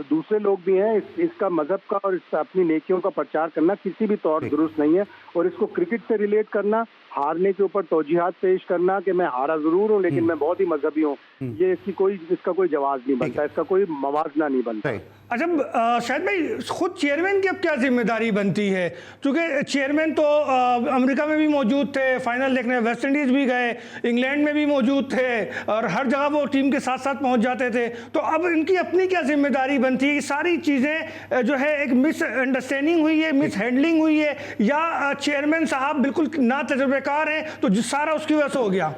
दूसरे लोग भी हैं। इसका मजहब का और अपनी नेकियों का प्रचार करना किसी भी तौर दुरुस्त नहीं है, और इसको क्रिकेट से रिलेट करना, हारने के ऊपर तौजीहात पेश करना कि मैं हारा जरूर हूँ लेकिन मैं बहुत ही मजहबी हूँ, ये इसका कोई जवाब नहीं बनता, इसका कोई मवाजना नहीं बनता। अच्छा शायद भाई, खुद चेयरमैन की अब क्या जिम्मेदारी बनती है? क्योंकि चेयरमैन तो अमेरिका में भी मौजूद थे, फाइनल देखने वेस्ट इंडीज़ भी गए, इंग्लैंड में भी मौजूद थे, और हर जगह वो टीम के साथ साथ पहुंच जाते थे। तो अब इनकी अपनी क्या जिम्मेदारी बनती है? सारी चीज़ें जो है एक मिस अंडरस्टैंडिंग हुई है, मिस हैंडलिंग हुई है, या चेयरमैन साहब बिल्कुल ना तजुर्बेकार हैं तो सारा उसकी वजह से हो गया?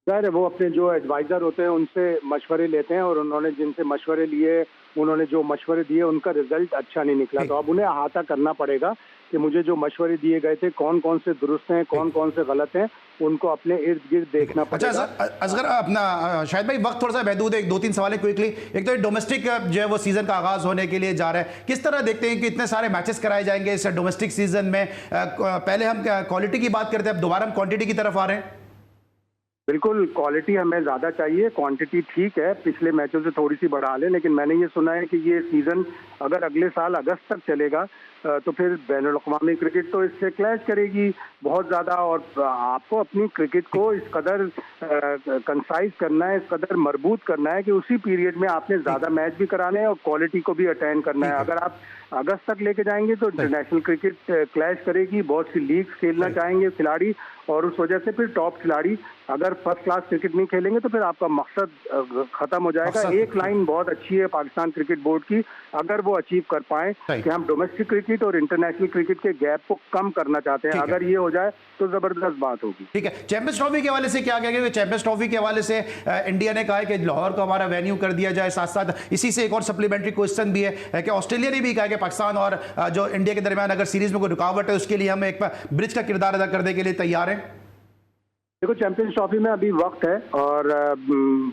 सर वो अपने जो एडवाइज़र होते हैं उनसे मशवरे लेते हैं, और उन्होंने जिनसे मशवरे लिए, उन्होंने जो मशवरे दिए उनका रिजल्ट अच्छा नहीं निकला, तो अब उन्हें अहाता करना पड़ेगा कि मुझे जो मशवरे दिए गए थे कौन कौन से दुरुस्त हैं, कौन कौन से गलत हैं, उनको अपने इर्द गिर्द देखना पड़ेगा। अच्छा असगर, अपना शायद भाई वक्त थोड़ा सा महदूद है, 2-3 सवाल है क्विकली। एक तो डोमेस्टिक जो है वो सीजन का आगाज होने के लिए जा रहा है, किस तरह देखते हैं कि इतने सारे मैचेस कराए जाएंगे इस डोमेस्टिक सीजन में? पहले हम क्वालिटी की बात करते हैं, अब दोबारा हम क्वांटिटी की तरफ आ रहे हैं। बिल्कुल, क्वालिटी हमें ज़्यादा चाहिए, क्वांटिटी ठीक है, पिछले मैचों से थोड़ी सी बढ़ा लें, लेकिन मैंने ये सुना है कि ये सीज़न अगर अगले साल अगस्त तक चलेगा तो फिर बैनुल-अक़वामी क्रिकेट तो इससे क्लैश करेगी बहुत ज़्यादा। और आपको अपनी क्रिकेट को इस कदर कंसाइज करना है, इस कदर मजबूत करना है कि उसी पीरियड में आपने ज़्यादा मैच भी कराने हैं और क्वालिटी को भी अटेंड करना है। अगर आप अगस्त तक लेके जाएंगे तो इंटरनेशनल क्रिकेट क्लैश करेगी, बहुत सी लीग्स खेलना चाहेंगे खिलाड़ी, और उस वजह से फिर टॉप खिलाड़ी अगर फर्स्ट क्लास क्रिकेट नहीं खेलेंगे तो फिर आपका मकसद खत्म हो जाएगा। एक लाइन बहुत अच्छी है पाकिस्तान क्रिकेट बोर्ड की, अगर वो अचीव कर पाए कि हम डोमेस्टिक क्रिकेट और इंटरनेशनल क्रिकेट के गैप को कम करना चाहते हैं, अगर ये हो जाए तो जबरदस्त बात होगी। ठीक है, चैंपियंस ट्रॉफी के हवाले से क्या कहेंगे? चैंपियंस ट्रॉफी के हवाले से इंडिया ने कहा है कि लाहौर को हमारा वेन्यू कर दिया जाए। साथ साथ इसी से एक और सप्लीमेंट्री क्वेश्चन भी है कि ऑस्ट्रेलिया ने भी कहा कि पाकिस्तान और जो इंडिया के दरमियान अगर सीरीज में कोई रुकावट है उसके लिए हम एक ब्रिज का किरदार अदा करने के लिए तैयार हैं। देखो, चैंपियंस ट्रॉफी में अभी वक्त है और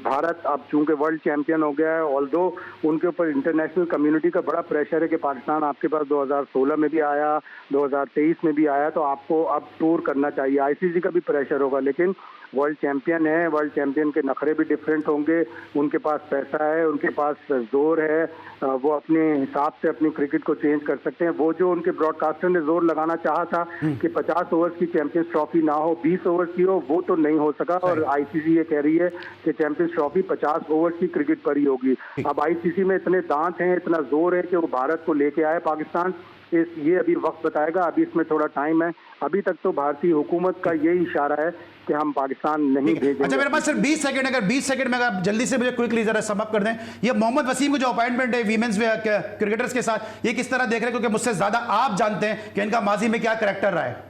भारत अब चूंकि वर्ल्ड चैंपियन हो गया है, ऑल्दो उनके ऊपर इंटरनेशनल कम्युनिटी का बड़ा प्रेशर है कि पाकिस्तान आपके पास 2016 में भी आया, 2023 में भी आया, तो आपको अब टूर करना चाहिए। आईसीसी का भी प्रेशर होगा, लेकिन वर्ल्ड चैंपियन है, वर्ल्ड चैंपियन के नखरे भी डिफरेंट होंगे, उनके पास पैसा है, उनके पास जोर है, वो अपने हिसाब से अपनी क्रिकेट को चेंज कर सकते हैं। वो जो उनके ब्रॉडकास्टर ने जोर लगाना चाहा था कि 50 ओवर्स की चैंपियंस ट्रॉफी ना हो, 20 ओवर्स की हो, वो तो नहीं हो सका। और आईसीसी ये कह रही है कि चैंपियंस ट्रॉफी 50 ओवर्स की क्रिकेट पर ही होगी। अब आईसीसी में इतने दांत हैं, इतना जोर है कि वो भारत को लेके आए पाकिस्तान, ये अभी वक्त बताएगा, अभी इसमें थोड़ा टाइम है। अभी तक तो भारतीय हुकूमत का यही इशारा है कि हम पाकिस्तान नहीं भेजेंगे। अच्छा, मेरे पास सिर्फ 20 सेकंड, अगर 20 सेकंड में अगर जल्दी से मुझे क्विकली जरा सम अप कर दें, ये मोहम्मद वसीम को जो अपॉइंटमेंट है वीमेंस क्रिकेटर्स के साथ, ये किस तरह देख रहे हैं? क्योंकि मुझसे ज्यादा आप जानते हैं कि इनका माजी में क्या कैरेक्टर रहा है।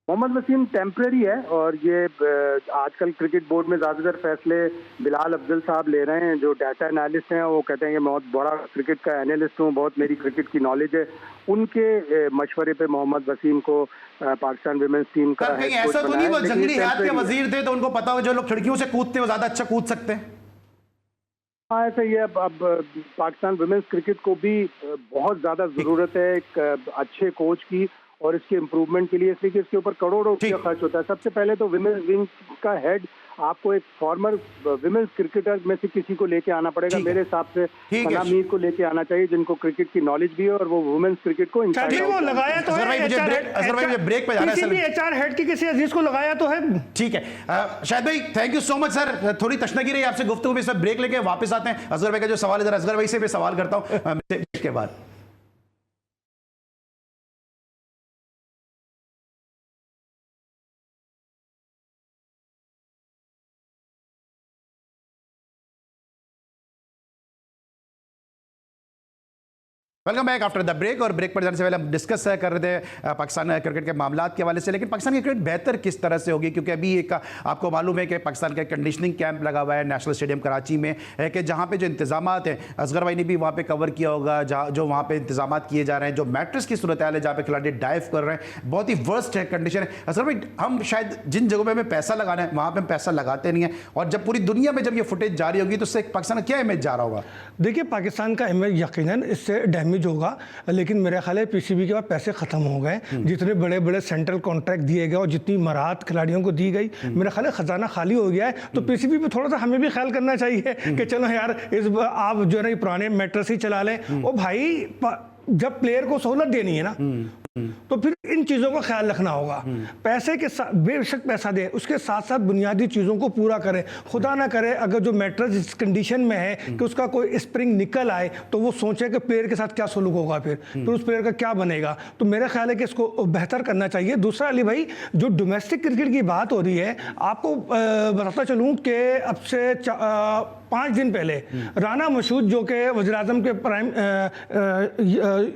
मोहम्मद वसीम टेम्परेरी है और ये आजकल क्रिकेट बोर्ड में ज़्यादातर फैसले बिलाल अफजल साहब ले रहे हैं, जो डाटा एनालिस्ट हैं। वो कहते हैं कि बहुत बड़ा क्रिकेट का एनालिस्ट हूँ, बहुत मेरी क्रिकेट की नॉलेज है। उनके मशवरे पे मोहम्मद वसीम को पाकिस्तान विमेंस टीम का कहीं ऐसा तो नहीं वो जंगली हयात के वजीर थे तो उनको पता हो जो लोग खिड़कियों से कूदते हैं वो ज्यादा अच्छा कूद सकते हैं? हाँ, ऐसा ही है। अब पाकिस्तान विमेंस क्रिकेट को भी बहुत ज़्यादा ज़रूरत है एक अच्छे कोच की और इसके इम्प्रूवमेंट के लिए, इसलिए कि इसके ऊपर करोड़ों रुपया खर्च होता है। सबसे पहले तो विमेंस विंग का हेड आपको एक फॉर्मर विमेंस क्रिकेटर में से किसी को लेके आना पड़ेगा। मेरे हिसाब से फना मीर को लेके आना चाहिए, जिनको क्रिकेट की नॉलेज भी है और वो वुमेन्स क्रिकेट को लगाया तो है। ब्रेक पे जाना है, एचआर हेड की किसी अजीज को लगाया तो है। ठीक है, शाहिद भाई thank you so much sir, थोड़ी तशनगी रही आपसे गुफ्तगू में। इस पर ब्रेक लेके वापस आते हैं। असगर भाई का जो सवाल है जरा असगर भाई से भी सवाल करता हूँ के बाद। Welcome back after the break. और ब्रेक पर जाने से पहले हम डिस्कस कर रहे थे पाकिस्तान क्रिकेट के मामलात के हवाले से, लेकिन पाकिस्तान की क्रिकेट बेहतर किस तरह से होगी? क्योंकि अभी एक आपको मालूम है कि पाकिस्तान का कंडीशनिंग कैंप लगा हुआ है नेशनल स्टेडियम कराची में, है कि जहाँ पे जो इंतजाम हैं, असगर भाई ने भी वहाँ पे कवर किया होगा, जो वहाँ पे इंतजाम किए जा रहे हैं, जो मैट्रेस की सूरत हाल है जहाँ पे खिलाड़ी डाइव कर रहे हैं, बहुत ही वर्स्ट है कंडीशन है। असगर भाई, हम शायद जिन जगहों पर हमें पैसा लगाना है वहाँ पर हम पैसा लगाते नहीं है, और जब पूरी दुनिया में जब ये फुटेज जारी होगी तो उससे पाकिस्तान का क्या इमेज जा रहा होगा? देखिए, पाकिस्तान का इमेज यकीनन इससे डैमेज होगा, लेकिन मेरा ख्याल है पीसीबी के बाद पैसे खत्म हो गए। जितने बड़े बड़े सेंट्रल कॉन्ट्रैक्ट दिए गए और जितनी मराहत खिलाड़ियों को दी गई, मेरा ख्याल है खजाना खाली हो गया है। तो पीसीबी पे थोड़ा सा हमें भी ख्याल करना चाहिए कि चलो यार, इस आप जो है ना पुराने मैट्रेस ही चला लें। और भाई, जब प्लेयर को सहूलत देनी है ना, तो फिर इन चीज़ों का ख्याल रखना होगा। पैसे के साथ बेशक पैसा दें, उसके साथ साथ बुनियादी चीज़ों को पूरा करें। खुदा ना करे अगर जो मैट्रेस इस कंडीशन में है कि उसका कोई स्प्रिंग निकल आए तो वो सोचे कि प्लेयर के साथ क्या सलूक होगा, फिर उस प्लेयर का क्या बनेगा। तो मेरा ख्याल है कि इसको बेहतर करना चाहिए। दूसरा, अली भाई, जो डोमेस्टिक क्रिकेट की बात हो रही है, आपको बताता चलूँ कि अब से 5 दिन पहले राना मसूद, जो कि वज़ीर-ए-आज़म के प्राइम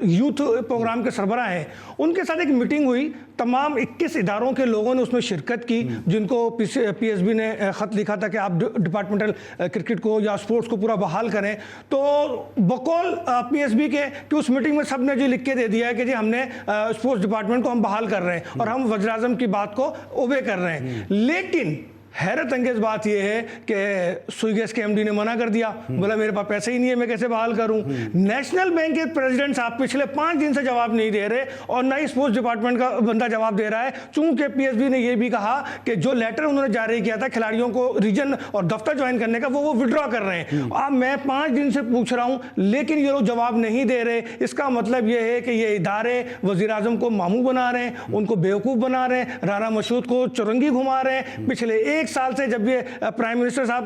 यूथ प्रोग्राम के सरबराह हैं, उनके साथ एक मीटिंग हुई। तमाम 21 इदारों के लोगों ने उसमें शिरकत की, जिनको पीएसबी ने ख़त लिखा था कि आप डिपार्टमेंटल क्रिकेट को या स्पोर्ट्स को पूरा बहाल करें। तो बकौल पीएसबी के कि उस मीटिंग में सब ने जी लिख के दे दिया है कि जी हमने स्पोर्ट्स डिपार्टमेंट को हम बहाल कर रहे हैं और हम वज़ीर-ए-आज़म की बात को ओबे कर रहे हैं। लेकिन हैरत अंगेज बात यह है कि स्विगेस के एमडी ने मना कर दिया, बोला मेरे पास पैसे ही नहीं है, मैं कैसे बहाल करूं। नेशनल बैंक के प्रेसिडेंट साहब पिछले 5 दिन से जवाब नहीं दे रहे और ना ही स्पोर्ट्स डिपार्टमेंट का बंदा जवाब दे रहा है, चूंकि पीएसबी ने यह भी कहा कि जो लेटर उन्होंने जारी किया था खिलाड़ियों को रीजन और दफ्तर ज्वाइन करने का, वो विड्रॉ कर रहे हैं। अब मैं 5 दिन से पूछ रहा हूं लेकिन ये लोग जवाब नहीं दे रहे। इसका मतलब यह है कि ये इदारे वजीर आजम को मामू बना रहे हैं, उनको बेवकूफ़ बना रहे हैं, राना मसूद को चुरंगी घुमा रहे हैं। पिछले 1 साल से जब ये प्राइम मिनिस्टर साहब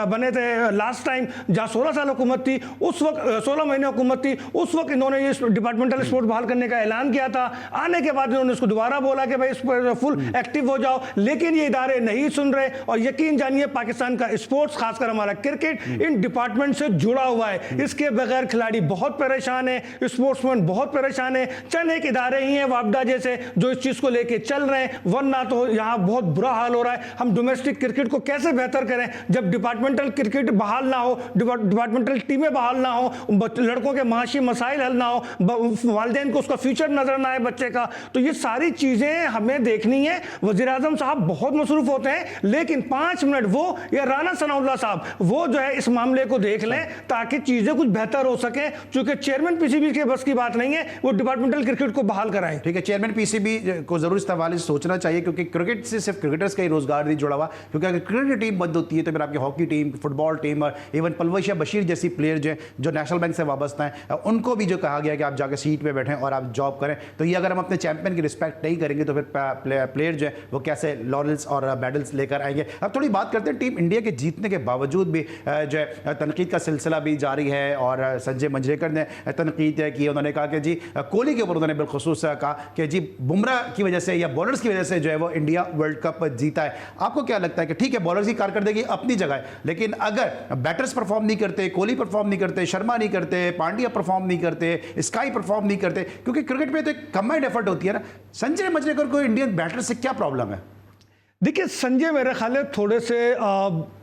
बने थे लास्ट टाइम, जहाँ 16 साल हुकूमत थी, उस वक्त 16 महीने हुकूमत थी, उस वक्त इन्होंने ये डिपार्टमेंटल स्पोर्ट बहाल करने का ऐलान किया था। आने के बाद इन्होंने इसको दोबारा बोला कि भाई इस पर फुल एक्टिव हो जाओ, लेकिन ये इदारे नहीं सुन रहे। और यकीन जानिए पाकिस्तान का स्पोर्ट्स, खासकर हमारा क्रिकेट, इन डिपार्टमेंट से जुड़ा हुआ है। इसके बगैर खिलाड़ी बहुत परेशान है, स्पोर्ट्समैन बहुत परेशान है। चंद एक इदारे ही हैं वापडा जैसे जो इस चीज़ को लेके चल रहे हैं, वरना तो यहाँ बहुत बुरा हाल हो रहा है। हम डोमेस्टिक क्रिकेट को कैसे बेहतर करें जब डिपार्टमेंटल क्रिकेट बहाल ना हो, डिपार्टमेंटल टीमें बहाल ना हो, लड़कों के माशी मसाइल हल ना हो, वालिदैन को उसका फ्यूचर नजर ना आए बच्चे का। तो ये सारी चीज़ें हमें देखनी है। वज़ीर आज़म साहब बहुत मसरूफ होते हैं, लेकिन 5 मिनट वो या राना सनाउल्लाह साहब वो जो है इस मामले को देख लें ताकि चीज़ें कुछ बेहतर हो सके। चूंकि चेयरमैन पीसीबी के बस की बात नहीं है, वो डिपार्टमेंटल क्रिकेट को बहाल कराएं। ठीक है, चेयरमैन पीसीबी को जरूर इस हवाले से सोचना चाहिए, क्योंकि क्रिकेट से सिर्फ क्रिकेटर्स का ही रोजगार नहीं जुड़ा हुआ। क्योंकि अगर क्रिकेट टीम बंद होती है तो फिर आपकी हॉकी टीम, फुटबॉल टीम और इवन पलवश या बशीर जैसी प्लेयर जो नेशनल बैंक से वाबस्ता हैं, उनको भी जो कहा गया कि आप जाकर सीट पे बैठें और आप जॉब करें। तो ये अगर हम अपने चैंपियन की रिस्पेक्ट नहीं करेंगे तो फिर प्लेयर जो है वो कैसे लॉरेल्स और मेडल्स लेकर आएंगे। अब थोड़ी बात करते हैं टीम इंडिया के जीतने के बावजूद भी जो है तनकीद का सिलसिला भी जारी है। और संजय मंजरेकर ने तनकीद की, उन्होंने कहा कि जी कोहली के ऊपर उन्होंने बिलखुसूस कहा कि जी बुमराह की वजह से या बॉलर्स की वजह से जो है वो इंडिया वर्ल्ड कप जीता है। आपको क्या लगता है कि ठीक है बॉलर्स की कारकर्दगी अपनी जगह है, लेकिन अगर बैटर्स परफॉर्म नहीं करते, कोहली परफॉर्म नहीं करते, शर्मा नहीं करते, पांड्या परफॉर्म नहीं करते, स्काई परफॉर्म नहीं करते, क्योंकि क्रिकेट में तो एक कंबाइंड एफर्ट होती है ना, संजय मंजरेकर को इंडियन बैटर से क्या प्रॉब्लम है? देखिए संजय मेरे ख्याल है थोड़े से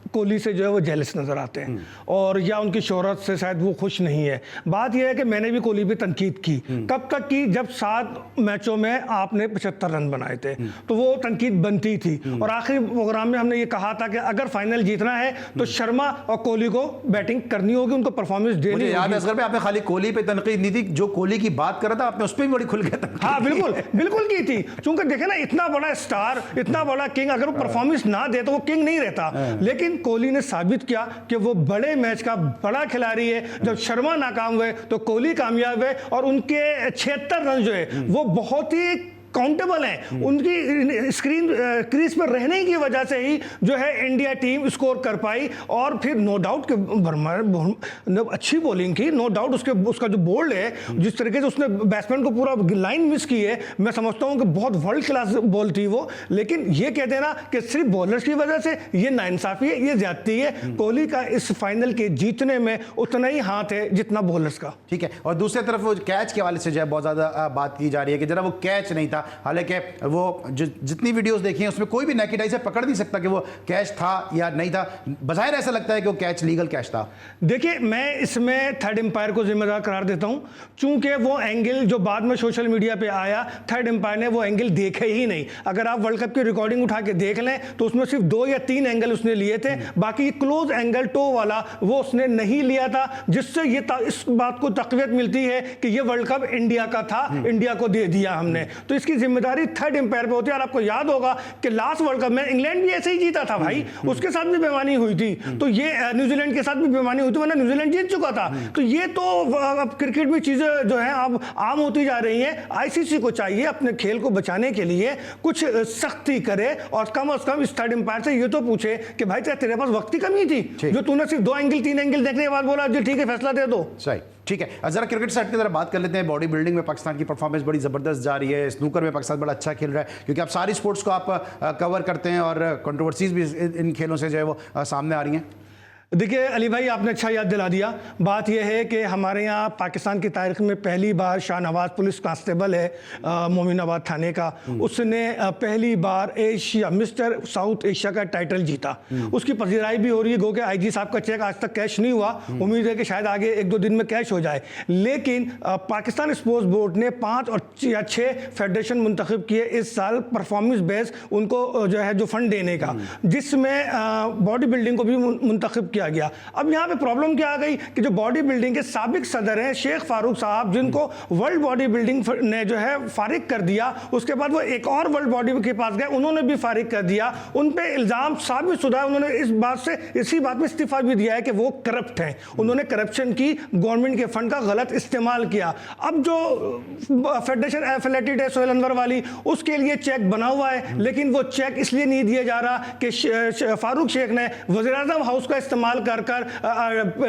कोहली से जो है वो जेलस नज़र आते हैं और या उनकी शोहरत से शायद वो खुश नहीं है। बात यह है कि मैंने भी कोहली पे तनकीद की, कब तक की, जब 7 मैचों में आपने 75 रन बनाए थे तो वो तनकीद बनती थी। और आखिरी प्रोग्राम में हमने ये कहा था कि अगर फाइनल जीतना है तो शर्मा और कोहली को बैटिंग करनी होगी, उनको परफॉर्मेंस देनी होगी। याद है असगर भाई, आपने खाली कोहली पे तनकीद नहीं थी, जो कोहली की बात कर रहा था आपने उस पर भी बड़ी खुल गया। हाँ बिल्कुल बिल्कुल की थी, चूंकि देखे ना इतना बड़ा स्टार, इतना बड़ा किंग, अगर वो परफॉर्मेंस ना दे तो वो किंग नहीं रहता। लेकिन कोहली ने साबित किया कि वो बड़े मैच का बड़ा खिलाड़ी है। जब शर्मा नाकाम हुए तो कोहली कामयाब है और उनके 76 रन जो है वो बहुत ही काउंटेबल हैं। उनकी स्क्रीन क्रीज पर रहने की वजह से ही जो है इंडिया टीम स्कोर कर पाई। और फिर नो डाउट के अच्छी बॉलिंग की, नो डाउट उसका जो बोल्ड है, जिस तरीके से उसने बैट्समैन को पूरा लाइन मिस की है, मैं समझता हूं कि बहुत वर्ल्ड क्लास बॉल थी वो। लेकिन ये कह देना कि सिर्फ बॉलर्स की वजह से, ये नाइंसाफी है, ये ज्यादती है। कोहली का इस फाइनल के जीतने में उतना ही हाथ है जितना बॉलर्स का। ठीक है, और दूसरी तरफ वो कैच के हवाले से जो है बहुत ज्यादा बात की जा रही है कि जरा वो कैच नहीं था। हालांकि वो जितनी वीडियोस देखी हैं उसमें कोई भी नेकेड आई से पकड़ नहीं सकता कि वो कैच था या नहीं था। बज़ाहिर ऐसा लगता है कि वो कैच लीगल कैच था। देखिए मैं इसमें थर्ड एम्पायर को जिम्मेदार करार देता हूं, चूंकि वो एंगल जो बाद में सोशल मीडिया पे आया, थर्ड एम्पायर ने वो एंगल देखे ही नहीं। अगर आप वर्ल्ड कप की रिकॉर्डिंग उठा के देख लें तो उसमें सिर्फ 2 या 3 एंगल उसने लिए थे, बाकी क्लोज एंगल टो वाला वो उसने नहीं लिया था, जिससे ये इस बात को तक़वियत मिलती है कि ये वर्ल्ड कप इंडिया का था, इंडिया को दे दिया हमने। तो इसकी जिम्मेदारी थर्ड एम्पायर पे होती है। और आपको याद होगा कि लास्ट वर्ल्ड कप में इंग्लैंड भी ऐसे ही जीता था भाई, उसके साथ भी बेईमानी हुई थी, तो ये न्यूजीलैंड के साथ भी बेईमानी हुई थी, वरना न्यूजीलैंड जीत चुका था। तो ये तो अब क्रिकेट में चीजें जो है अब आम होती जा रही हैं। आईसीसी को चाहिए अपने खेल को बचाने के लिए कुछ सख्ती करे और कम से कम इस थर्ड एम्पायर से ये तो पूछे कि भाई तेरे पास वक्त की कमी थी जो तूने सिर्फ 2 एंगल 3 एंगल देखने के बाद बोला जी ठीक है फैसला दे दो। सही, ठीक है। जरा क्रिकेट से हट के जरा बात कर लेते हैं। बॉडी बिल्डिंग में पाकिस्तान की परफॉर्मेंस बड़ी ज़बरदस्त जा रही है, स्नूकर में पाकिस्तान बड़ा अच्छा खेल रहा है, क्योंकि आप सारी स्पोर्ट्स को आप कवर करते हैं और कंट्रोवर्सीज भी इन खेलों से जो है वो सामने आ रही हैं। देखिए अली भाई, आपने अच्छा याद दिला दिया। बात यह है कि हमारे यहाँ पाकिस्तान की तारीख में पहली बार शाहनवाज पुलिस कांस्टेबल है मोमिनाबाद थाने का, उसने पहली बार एशिया मिस्टर साउथ एशिया का टाइटल जीता। उसकी पजीराई भी हो रही है, गो के आईजी साहब का चेक आज तक कैश नहीं हुआ, उम्मीद है कि शायद आगे 1-2 दिन में कैश हो जाए। लेकिन पाकिस्तान स्पोर्ट्स बोर्ड ने 5 या 6 फेडरेशन मुंतखब किए इस साल परफॉर्मेंस बेस उनको जो फंड देने का, जिसमें बॉडी बिल्डिंग को भी मुंतखब किया गया। अब यहाँ पे प्रॉब्लम क्या आ गई कि जो बॉडी बिल्डिंग के साबिक सदर हैं शेख फारूक साहब, जिनको वर्ल्ड बॉडी बिल्डिंग ने फारिग कर दिया, उसके बाद वो एक और वर्ल्ड बॉडी के पास गए, उन्होंने भी फारिग कर दिया। उन पे इल्जाम साबित शुदा है, उन्होंने इसी बात में इस्तीफा भी दिया है कि वो करप्ट हैं, उन्होंने करप्शन की, गवर्नमेंट के फंड का गलत इस्तेमाल किया। अब जो फेडरेशन एफिलेटेड है सोहेल अनवर वाली, उसके लिए चेक बना हुआ है, लेकिन वो चेक इसलिए नहीं दिया जा रहा कि फारूक शेख ने वज़ीर-ए-आज़म हाउस का इस्तेमाल कर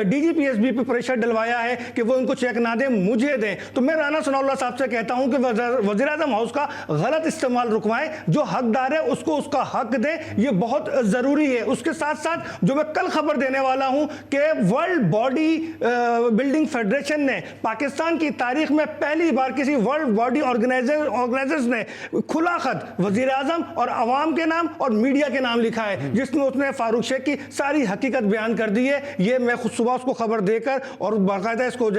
डीजीपीएसबी पे प्रेशर डलवाया है कि वो उनको चेक ना दें, मुझे दें। तो मैं राना सनाउल्लाह साहब से कहता हूं कि वज़ीर-ए-आज़म हाउस का गलत इस्तेमाल रुकवाएं, जो हकदार है उसको उसका हक दें, ये बहुत जरूरी है। उसके साथ साथ जो मैं कल खबर देने वाला हूं कि वर्ल्ड बॉडी बिल्डिंग फेडरेशन ने पाकिस्तान की तारीख में पहली बार किसी वर्ल्ड बॉडी ऑर्गेनाइजर्स ने खुला खत वज़ीर-ए-आज़म और अवाम के नाम और मीडिया के नाम लिखा है, जिसमें उसने फारूक शेख की सारी हकीकत बयान कर दी है। ये मैं खुद सुबह उसको खबर देकर और बाकायदा इसको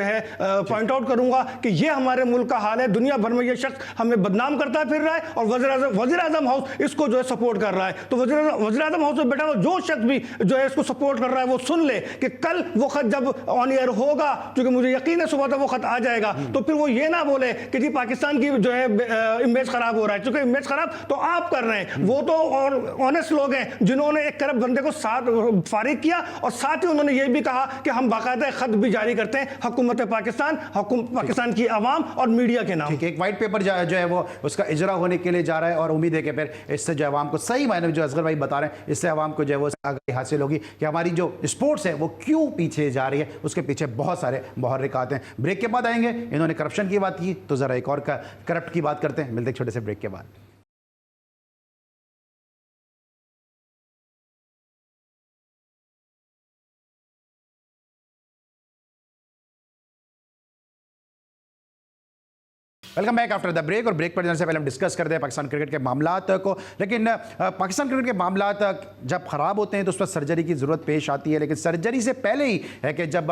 पॉइंट आउट करूंगा कि ये हमारे मुल्क का हाल है। दुनिया भर में ये शख्स हमें बदनाम करता फिर रहा है और वज़ीर-ए-आज़म हाउस इसको सपोर्ट कर रहा है। तो वज़ीर-ए-आज़म हाउस में बैठा हुआ जो शख्स भी इसको सपोर्ट कर रहा है, वो सुन ले कि कल वो खत जब ऑन एयर होगा, क्योंकि मुझे यकीन है सुबह तक वो खत आ जाएगा, तो फिर वो ये ना बोले कि जी पाकिस्तान की इमेज खराब हो रहा है, क्योंकि इमेज खराब तो आप कर रहे हैं। वो तो और ऑनेस्ट लोग हैं जिन्होंने एक करप्ट बंदे को फारिग किया और साथ ही उन्होंने ये भी कहा कि हम बाकायदा खत भी जारी करते हैं हुकूमत पाकिस्तान की आवाम और मीडिया के नाम। ठीक है, एक वाइट पेपर जो है वो उसका इजरा होने के लिए जा रहा है और उम्मीद है कि फिर इससे जो आवाम को सही मायने में जो असगर भाई बता रहे हैं, इससे आवाम को जो है वो आगाही हासिल होगी कि हमारी जो स्पोर्ट्स है वो क्यों पीछे जा रही है। उसके पीछे बहुत सारे मुहर्रिकात हैं। ब्रेक के बाद आएंगे, इन्होंने करप्शन की बात की तो ज़रा एक और करप्ट की बात करते हैं। मिलते हैं छोटे से ब्रेक के बाद। Welcome back after the break. और ब्रेक पर जाने से पहले हम डिस्कस करते हैं पाकिस्तान क्रिकेट के मामलात को। लेकिन पाकिस्तान क्रिकेट के मामलात जब ख़राब होते हैं तो उस पर सर्जरी की ज़रूरत पेश आती है, लेकिन सर्जरी से पहले ही है कि जब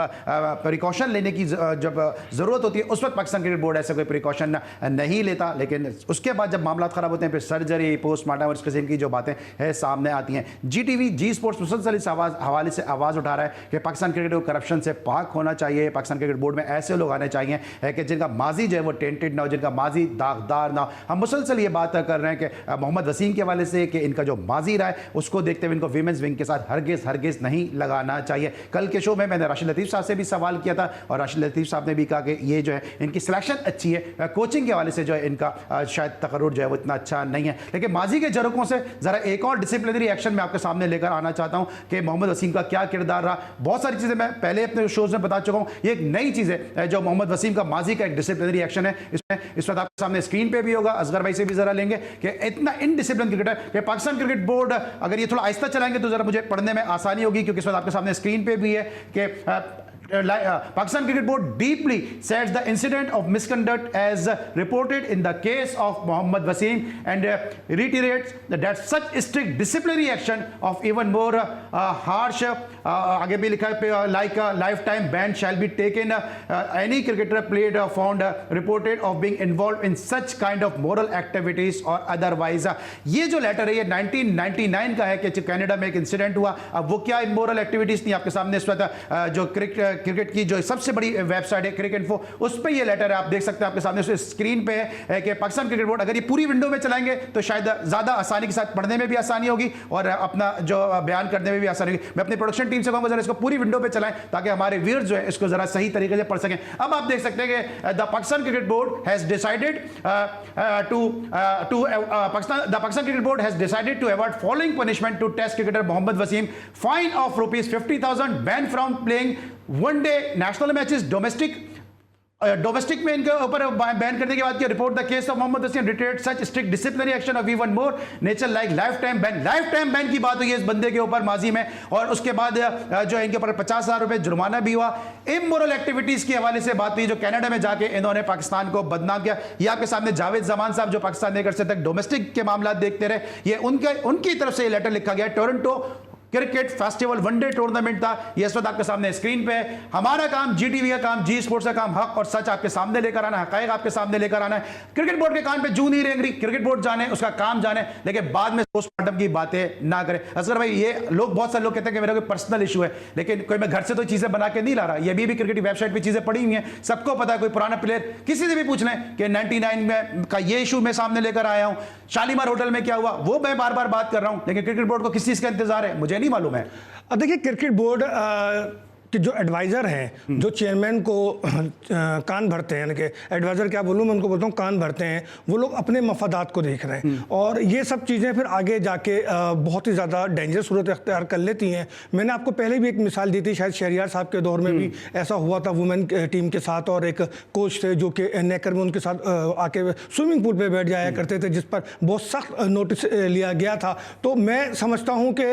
प्रिकॉशन लेने की जब ज़रूरत होती है उस वक्त पाकिस्तान क्रिकेट बोर्ड ऐसा कोई प्रिकॉशन नहीं लेता। लेकिन उसके बाद जब मामलात ख़राब होते हैं फिर सर्जरी, पोस्टमार्टम और इस किस्म की जो बातें हैं सामने आती हैं। GTV जी स्पोर्ट्स मुसलसल इस हवाले से आवाज़ उठा रहा है कि पाकिस्तान क्रिकेट को करप्शन से पाक होना चाहिए। पाकिस्तान क्रिकेट बोर्ड में ऐसे लोग आने चाहिए कि जिनका माजी जो है वो टेंटेड ना हो, जिनका माजी दागदार ना। हम मुसलसल ये बात कर रहे हैं कि मोहम्मद वसीम के हवाले से कि इनका जो माजी रहा है उसको देखते हुए इनको वीमेंस विंग के साथ हरगिज़ नहीं लगाना चाहिए। कल के शो में मैंने राशिद लतीफ़ साहब से भी सवाल किया था और राशिद लतीफ़ साहब ने भी कहा कि ये जो है इनकी सिलेक्शन अच्छी है, कोचिंग के हवाले से जो है इनका शायद तकर्रुर जो है वो इतना अच्छा नहीं है। लेकिन माजी के झरोकों से ज़रा एक और डिसिप्लिनरी एक्शन मैं आपके सामने लेकर आना चाहता हूँ कि मोहम्मद वसीम का क्या किरदार रहा। बहुत सारी चीज़ें मैं पहले अपने शोज़ में बता चुका हूँ। ये एक नई चीज़ है जो मोहम्मद वसीम का माजी का एक डिसिप्लिनरी एक्शन है। इसमें इस वक्त आपके सामने स्क्रीन पे भी होगा, असगर भाई से भी जरा लेंगे कि इतना इनडिसिप्लिन क्रिकेटर कि पाकिस्तान क्रिकेट बोर्ड अगर ये थोड़ा आहिस्ता चलाएंगे तो जरा मुझे पढ़ने में आसानी होगी, क्योंकि इस वक्त आपके सामने स्क्रीन पे भी है कि Pakistan Cricket Board deeply sads the incident of misconduct as reported in the case of Mohammad Wasim and reiterates that such strict disciplinary action of even more harsh आगे भी लिखा है like a lifetime ban shall be taken any cricketer played found reported of being involved in such kind of moral activities or otherwise। ये जो letter है ये 1999 का है कि कनाडा में एक इंसिडेंट हुआ। अब वो क्या इमोरल एक्टिविटीज थी आपके सामने इस वक्त जो क्रिकेट की जो सबसे बड़ी वेबसाइट है क्रिकेट इन्फो, उस पर ये लेटर है, आप देख सकते हैं आपके सामने स्क्रीन पे है कि पाकिस्तान क्रिकेट बोर्ड अगर ये पूरी विंडो में चलाएंगे तो शायद ज़्यादा आसानी के साथ पढ़ने में भी आसानी होगी और अपना जो बयान करने में भी आसानी होगी। मैं अपनी प्रोडक्शन टीम से कहूँगा जरा इसको पूरी विंडो पे चलाएं ताकि हमारे व्यूअर्स जो है इसको जरा सही तरीके से पढ़ सकें। अब आप देख सकते हैं कि the Pakistan cricket board has decided the Pakistan Cricket Board has decided to award following punishment to Test cricketer Mohammad Wasim: fine of ₹50,000, ban from playing one-day national matches, domestic domestic में इनके ऊपर बैन करने के बाद की report the case of Mohammad Haseen रिटेड such strict disciplinary action of even more nature like life time ban की बात हुई है इस बंदे के ऊपर माजी में, और उसके बाद जो इनके ऊपर 50,000 रुपए जुर्माना भी हुआ। इमोरल एक्टिविटीज के हवाले से बात हुई जो कनाडा में जाके इन्होंने पाकिस्तान को बदनाम किया। ये आपके सामने जावेद जमान साहब जो पाकिस्तान ने कर तक डोमेस्टिक के मामला देखते रहे, ये उनकी तरफ से ये लेटर लिखा गया। Toronto cricket festival one day tournament था, ये इस वक्त आपके सामने स्क्रीन पे है। हमारा काम, जीटीवी का काम, जी स्पोर्ट्स का काम हक और सच आपके सामने लेकर आना, हकायक आपके सामने लेकर आना है। क्रिकेट बोर्ड के कान पे जूं नहीं रेंगरी, क्रिकेट बोर्ड जाने, उसका काम जाने, लेकिन बाद में पोस्टमार्टम की बातें ना करें। असगर भाई, ये लोग, बहुत सारे लोग कहते हैं कि मेरा कोई पर्सनल इशू है, लेकिन कोई मैं घर से तो चीजें बना के नहीं ला रहा। ये भी क्रिकेट की वेबसाइट पे चीजें पड़ी हुई हैं, सबको पता है। कोई पुराना प्लेयर किसी से भी पूछ लें कि 99 में का ये इशू मैं सामने लेकर आया हूं, शालीमार होटल में क्या हुआ, वो मैं बार बार बात कर रहा हूं, लेकिन क्रिकेट बोर्ड को किस चीज का इंतजार है मुझे नहीं मालूम है। देखिए, क्रिकेट बोर्ड कि जो एडवाइज़र हैं, जो चेयरमैन को कान भरते हैं, यानी कि एडवाइज़र क्या बोलूँ मैं, उनको बोलता हूँ कान भरते हैं, वो लोग अपने मफादात को देख रहे हैं और ये सब चीज़ें फिर आगे जाके बहुत ही ज़्यादा डेंजरस सूरत अख्तियार कर लेती हैं। मैंने आपको पहले भी एक मिसाल दी थी, शायद शहरियार साहब के दौर में भी ऐसा हुआ था वुमेन टीम के साथ, और एक कोच थे जो कि नेकर में उनके साथ आके स्विमिंग पूल पर बैठ जाया करते थे, जिस पर बहुत सख्त नोटिस लिया गया था। तो मैं समझता हूँ कि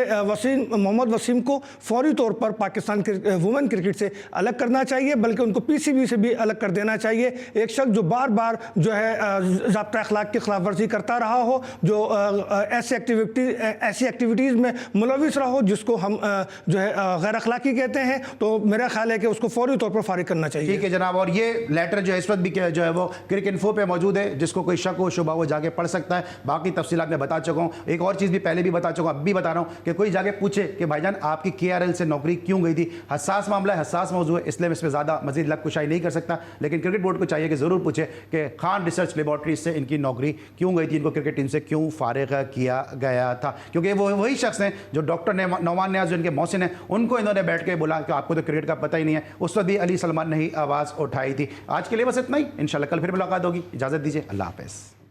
मोहम्मद वसीम को फौरी तौर पर पाकिस्तान वुमेन क्रिकेट से अलग करना चाहिए, बल्कि उनको पीसीबी से भी अलग कर देना चाहिए। एक शख्स जो बार बार जो है ज़ाब्ता अखलाक की खिलाफ वर्जी करता रहा हो, जो ऐसी एक्टिविटीज़ में मुलविस रहा हो जिसको हम जो है गैर अखलाकी कहते हैं, तो मेरा ख्याल है कि उसको फौरी तौर पर फारिग करना चाहिए। ठीक है जनाब, और ये लेटर जो है इस वक्त भी जो है वो क्रिकेट इन्फो पे मौजूद है, जिसको कोई शक हो शुबा वो जाके पढ़ सकता है। बाकी तफसीलात मैं बता चुका हूँ। एक और चीज़ भी पहले भी बता चुका हूँ, अब भी बता रहा हूँ कि कोई जाके पूछे कि भाईजान आपकी KRL से नौकरी क्यों गई थी, हसास मामला है, हसास मौजूद है, इसलिए मैं इसमें ज़्यादा मजीद लग-कुशाई नहीं कर सकता। लेकिन क्रिकेट बोर्ड को चाहिए कि ज़रूर पूछे कि खान रिसर्च लेबॉर्ट्री से इनकी नौकरी क्यों गई थी, इनको क्रिकेट टीम से क्यों फारिग किया गया था, क्योंकि वो वही शख्स हैं जो डॉक्टर नौमान नियाज़ जो इनके मौसिन हैं, उनको इन्होंने बैठ के बोला कि आपको तो क्रिकेट का पता ही नहीं है। उस वक्त भी अली सलमान ने ही आवाज़ उठाई थी। आज के लिए बस इतना ही, इंशाल्लाह कल फिर मुलाकात होगी। इजाज़त दीजिए, अल्लाह हाफ़िज़।